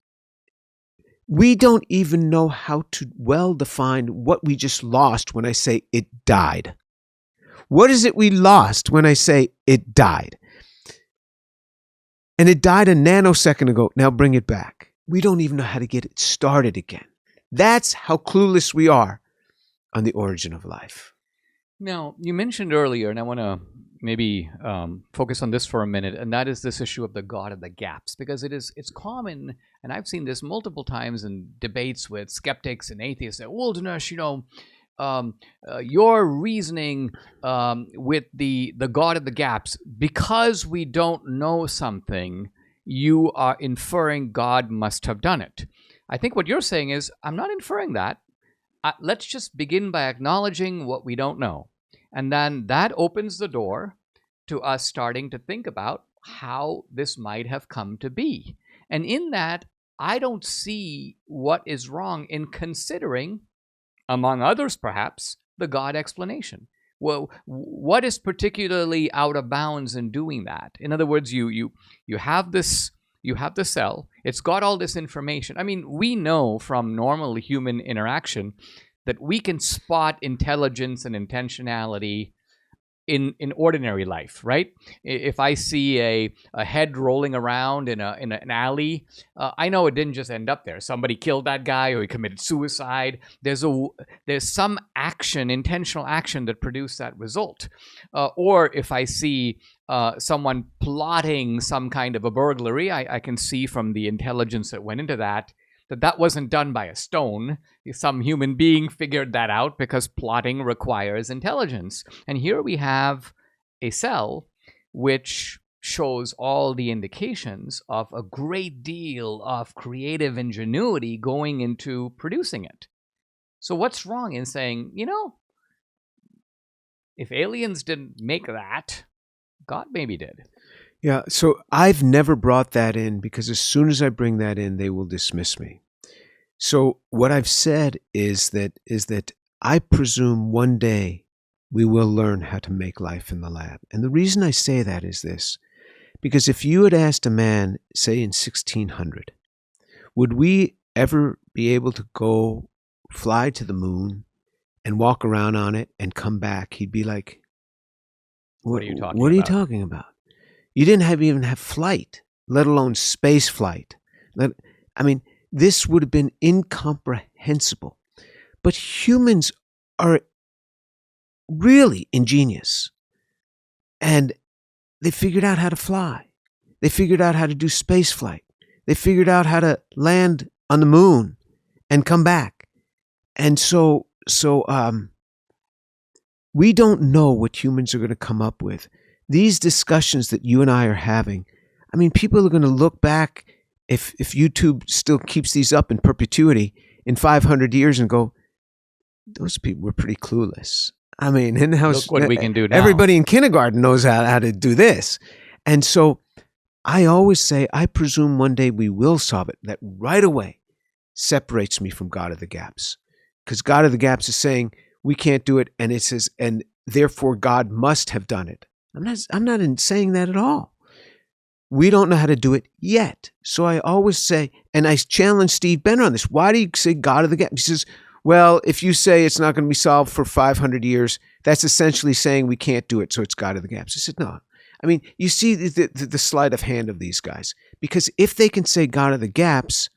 S3: We don't even know how to well define what we just lost when I say it died. What is it we lost when I say it died? And it died a nanosecond ago. Now bring it back. We don't even know how to get it started again. That's how clueless we are on the origin of life.
S1: Now, you mentioned earlier, and I want to maybe focus on this for a minute, and that is this issue of the God of the gaps, because it's common, and I've seen this multiple times in debates with skeptics and atheists. That, well, Dinesh, your reasoning with the God of the gaps, because we don't know something, you are inferring God must have done it. I think what you're saying is, I'm not inferring that. Let's just begin by acknowledging what we don't know. And then that opens the door to us starting to think about how this might have come to be. And in that, I don't see what is wrong in considering, among others perhaps, the God explanation. Well, what is particularly out of bounds in doing that? In other words, you have this, you have the cell. It's got all this information. I mean, we know from normal human interaction that we can spot intelligence and intentionality in ordinary life, right? If I see a head rolling around in an alley, I know it didn't just end up there. Somebody killed that guy, or he committed suicide. There's some action, intentional action, that produced that result. Or if I see someone plotting some kind of a burglary, I can see from the intelligence that went into that wasn't done by a stone. Some human being figured that out, because plotting requires intelligence. And here we have a cell which shows all the indications of a great deal of creative ingenuity going into producing it. So what's wrong in saying, if aliens didn't make that, God maybe did?
S3: Yeah, so I've never brought that in, because as soon as I bring that in, they will dismiss me. So what I've said is that I presume one day we will learn how to make life in the lab. And the reason I say that is this: because if you had asked a man, say in 1600, would we ever be able to go fly to the moon and walk around on it and come back, he'd be like,
S1: what are you talking about?
S3: What are you talking about? You didn't even have flight, let alone space flight. This would have been incomprehensible. But humans are really ingenious. And they figured out how to fly. They figured out how to do space flight. They figured out how to land on the moon and come back. And so we don't know what humans are going to come up with. These discussions that you and I are having, people are going to look back, if YouTube still keeps these up in perpetuity, in 500 years, and go, those people were pretty clueless.
S1: Look what we can do now.
S3: Everybody in kindergarten knows how to do this. And so I always say, I presume one day we will solve it. That right away separates me from God of the gaps. Because God of the gaps is saying, we can't do it, and it says, and therefore God must have done it. I'm not saying that at all. We don't know how to do it yet. So I always say, and I challenge Steve Benner on this, why do you say God of the gaps? He says, well, if you say it's not going to be solved for 500 years, that's essentially saying we can't do it, so it's God of the gaps. I said, no. You see the sleight of hand of these guys. Because if they can say God of the gaps,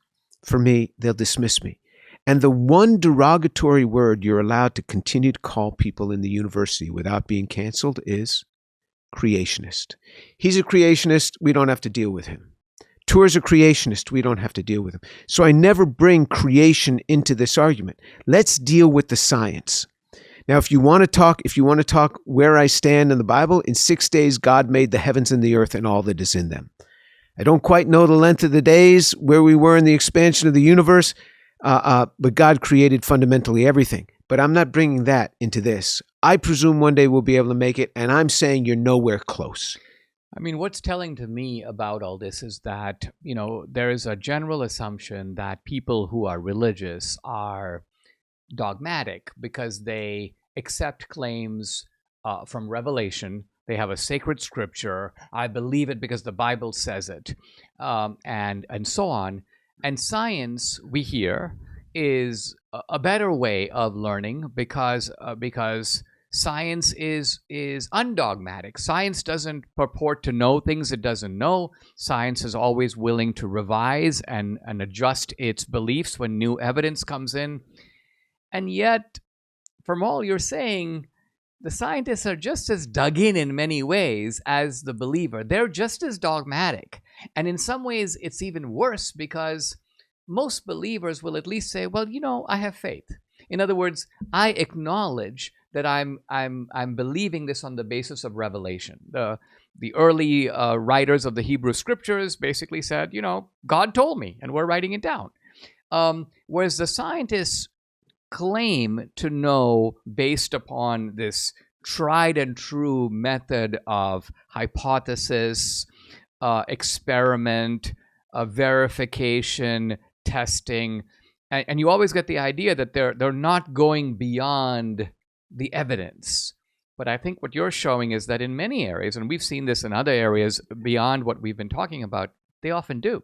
S3: for me, they'll dismiss me. And the one derogatory word you're allowed to continue to call people in the university without being canceled is creationist. He's a creationist. We don't have to deal with him. Tour's a creationist. We don't have to deal with him. So I never bring creation into this argument. Let's deal with the science. Now, if you want to talk where I stand in the Bible, in 6 days God made the heavens and the earth and all that is in them. I don't quite know the length of the days, where we were in the expansion of the universe, but God created fundamentally everything. But I'm not bringing that into this. I presume one day we'll be able to make it, and I'm saying you're nowhere close.
S1: What's telling to me about all this is that, there is a general assumption that people who are religious are dogmatic because they accept claims from Revelation. They have a sacred scripture. I believe it because the Bible says it, and so on. And science, we hear, is a better way of learning because science is undogmatic. Science doesn't purport to know things it doesn't know. Science is always willing to revise and adjust its beliefs when new evidence comes in. And yet, from all you're saying, the scientists are just as dug in many ways as the believer. They're just as dogmatic. And in some ways, it's even worse because most believers will at least say, well, I have faith. In other words, I acknowledge that I'm believing this on the basis of revelation. The early writers of the Hebrew scriptures basically said, God told me, and we're writing it down. Whereas the scientists claim to know based upon this tried and true method of hypothesis, experiment, verification, testing, and you always get the idea that they're not going beyond the evidence. But I think what you're showing is that in many areas, and we've seen this in other areas beyond what we've been talking about, they often do.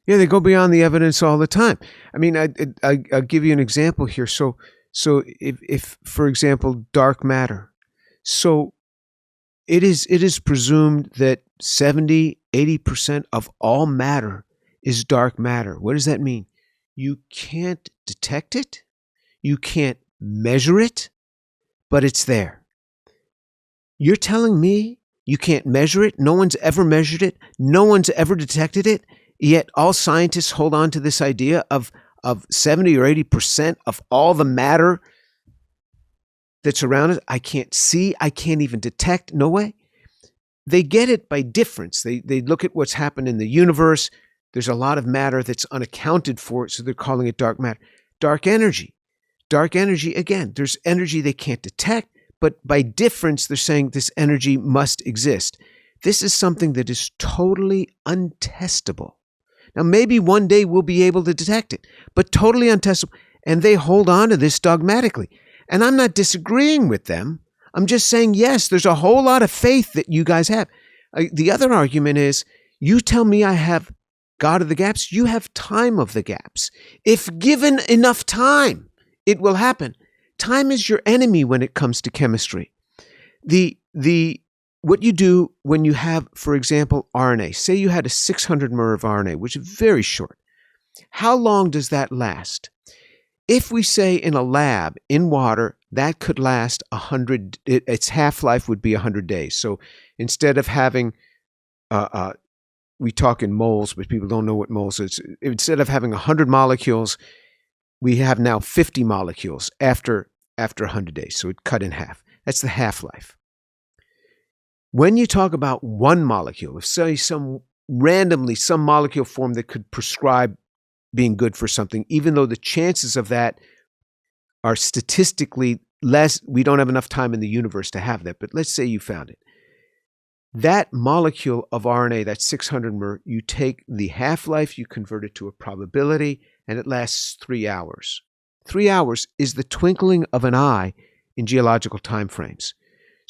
S3: Yeah, they go beyond the evidence all the time. I mean, I'll give you an example here. So if for example, dark matter. So it is presumed that 70-80% of all matter is dark matter. What does that mean? You can't detect it, you can't measure it, but it's there. You're telling me you can't measure it? No one's ever measured it, no one's ever detected it, yet all scientists hold on to this idea of 70 or 80% of all the matter that's around us. I can't see, I can't even detect, no way. They get it by difference. They look at what's happened in the universe. There's a lot of matter that's unaccounted for, so they're calling it dark matter. Dark energy. Dark energy, again, there's energy they can't detect, but by difference, they're saying this energy must exist. This is something that is totally untestable. Now, maybe one day we'll be able to detect it, but totally untestable. And they hold on to this dogmatically. And I'm not disagreeing with them. I'm just saying, yes, there's a whole lot of faith that you guys have. The other argument is, you tell me I have God of the gaps, you have time of the gaps. If given enough time, it will happen. Time is your enemy when it comes to chemistry. What you do when you have, for example, RNA, say you had a 600 mer of RNA, which is very short. How long does that last? If we say in a lab, in water, that could last 100, its half-life would be 100 days. So instead of having, we talk in moles, but people don't know what moles is. Instead of having 100 molecules, we have now 50 molecules after 100 days. So it cut in half. That's the half-life. When you talk about one molecule, if say some molecule form that could prescribe being good for something, even though the chances of that are statistically less, we don't have enough time in the universe to have that, but let's say you found it. That molecule of RNA, that 600 mer, you take the half-life, you convert it to a probability, and it lasts 3 hours. 3 hours is the twinkling of an eye in geological time frames.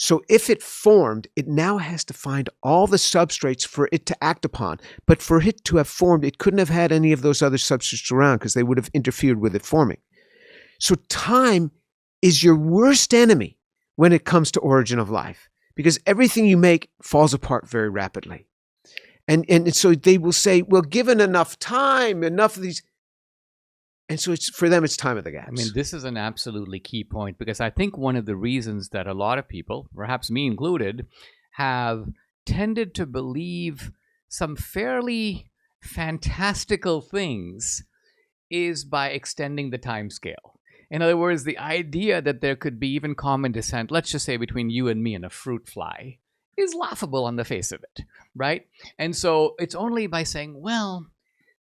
S3: So if it formed, it now has to find all the substrates for it to act upon. But for it to have formed, it couldn't have had any of those other substrates around because they would have interfered with it forming. So time is your worst enemy when it comes to origin of life, because everything you make falls apart very rapidly. And so they will say, well, given enough time, enough of these. And so for them, it's time of the gaps.
S1: I mean, this is an absolutely key point, because I think one of the reasons that a lot of people, perhaps me included, have tended to believe some fairly fantastical things is by extending the time scale. In other words, the idea that there could be even common descent, let's just say between you and me and a fruit fly, is laughable on the face of it, right? And so it's only by saying, well,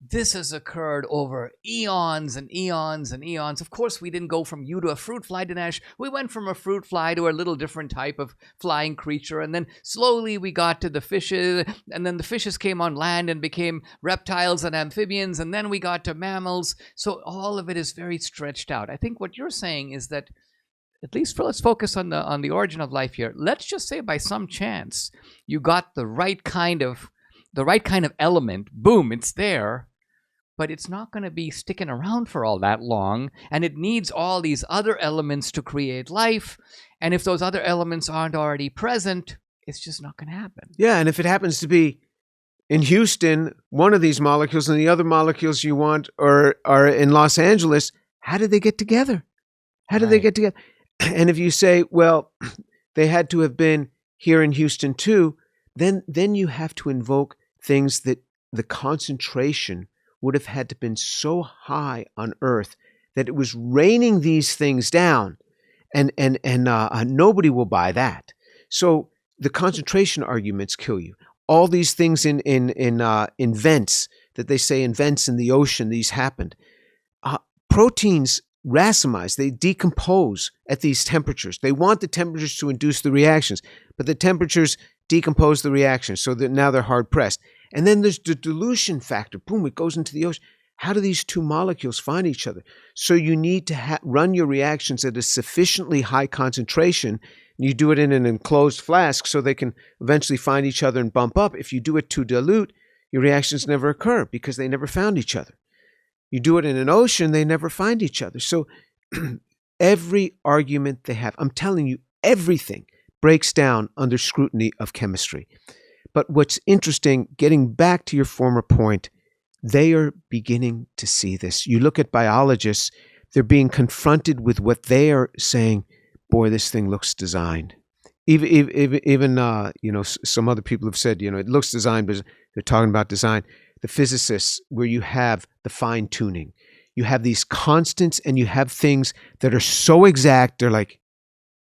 S1: this has occurred over eons and eons and eons. Of course, we didn't go from you to a fruit fly, Dinesh. We went from a fruit fly to a little different type of flying creature. And then slowly we got to the fishes. And then the fishes came on land and became reptiles and amphibians. And then we got to mammals. So all of it is very stretched out. I think what you're saying is that, at least let's focus on the origin of life here. Let's just say by some chance you got the right kind of element. Boom, it's there. But it's not going to be sticking around for all that long, and it needs all these other elements to create life. And if those other elements aren't already present, it's just not going to happen.
S3: Yeah, and if it happens to be in Houston, one of these molecules, and the other molecules you want are in Los Angeles, how did they get together? How did they get together? And if you say, well, They had to have been here in Houston too. Then you have to invoke things that the concentration would have had to have been so high on Earth that it was raining these things down, and nobody will buy that. So the concentration arguments kill you. All these things in vents that they say in vents in the ocean, these happened. Proteins racemize, they decompose at these temperatures. They want the temperatures to induce the reactions, but the temperatures decompose the reactions so that now they're hard pressed. And then there's the dilution factor. Boom, it goes into the ocean. How do these two molecules find each other? So you need to run your reactions at a sufficiently high concentration. You do it in an enclosed flask so they can eventually find each other and bump up. If you do it too dilute, your reactions never occur because they never found each other. You do it in an ocean, they never find each other. So every argument they have, I'm telling you, everything breaks down under scrutiny of chemistry. But what's interesting, getting back to your former point, they are beginning to see this. You look at biologists, they're being confronted with what they are saying, boy, this thing looks designed. Even some other people have said, it looks designed, but they're talking about design. The physicists, where you have the fine tuning, you have these constants and you have things that are so exact, they're like,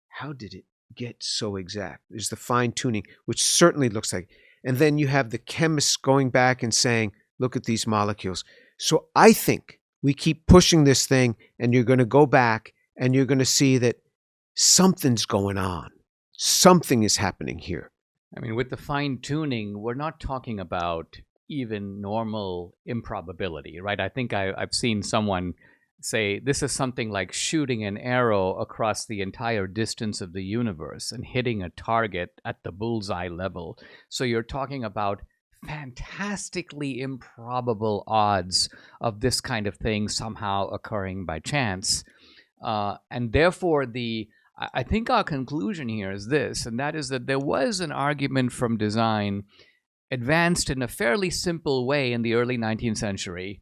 S3: how did it get so exact? There's the fine tuning, which certainly looks like, and then you have the chemists going back and saying, look at these molecules. So I think we keep pushing this thing, and you're going to go back and you're going to see that something's going on. Something is happening here.
S1: I mean, with the fine tuning, we're not talking about even normal improbability, right? I think I've seen someone say this is something like shooting an arrow across the entire distance of the universe and hitting a target at the bullseye level. So you're talking about fantastically improbable odds of this kind of thing somehow occurring by chance. And therefore, I think our conclusion here is this, and that is that there was an argument from design advanced in a fairly simple way in the early 19th century.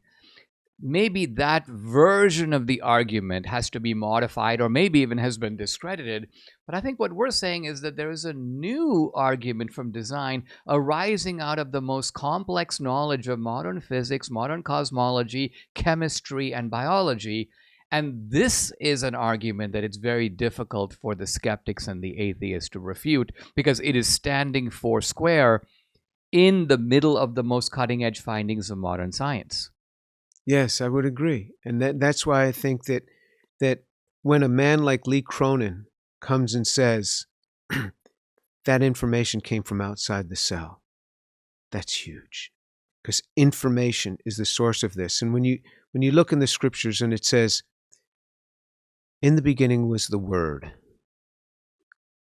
S1: Maybe that version of the argument has to be modified, or maybe even has been discredited. But I think what we're saying is that there is a new argument from design arising out of the most complex knowledge of modern physics, modern cosmology, chemistry, and biology. And this is an argument that it's very difficult for the skeptics and the atheists to refute, because it is standing foursquare in the middle of the most cutting-edge findings of modern science.
S3: Yes, I would agree. And that's why I think that when a man like Lee Cronin comes and says that information came from outside the cell, that's huge. Because information is the source of this. And when you look in the scriptures and it says, in the beginning was the Word,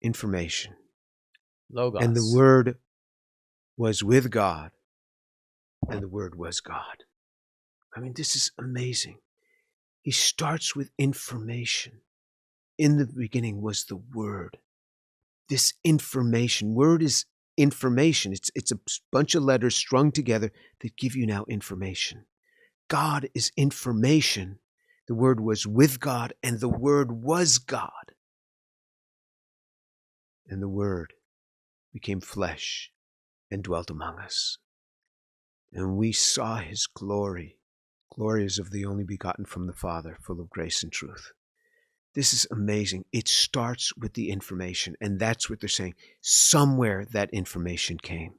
S3: information.
S1: Logos.
S3: And the Word was with God, and the Word was God. I mean, this is amazing. He starts with information. In the beginning was the Word. This information, Word is information. It's a bunch of letters strung together that give you now information. God is information. The Word was with God, and the Word was God. And the Word became flesh and dwelt among us. And we saw His glory. Glory is of the only begotten from the Father, full of grace and truth. This is amazing. It starts with the information, and that's what they're saying. Somewhere that information came.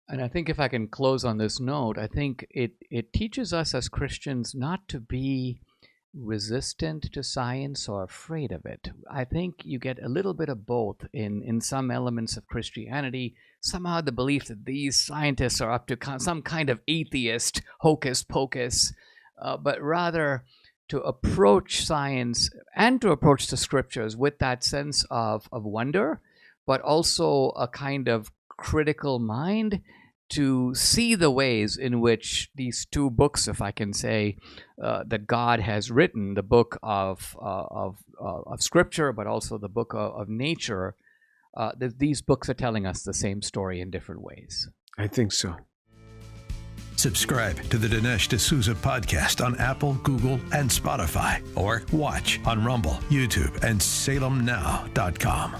S1: And I think if I can close on this note, I think it teaches us as Christians not to be resistant to science or afraid of it. I think you get a little bit of both in some elements of Christianity. Somehow the belief that these scientists are up to some kind of atheist hocus pocus, but rather to approach science and to approach the scriptures with that sense of wonder, but also a kind of critical mind to see the ways in which these two books, if I can say, that God has written, the book of Scripture, but also the book of nature, that these books are telling us the same story in different ways.
S3: I think so.
S2: Subscribe to the Dinesh D'Souza podcast on Apple, Google, and Spotify, or watch on Rumble, YouTube, and SalemNow.com.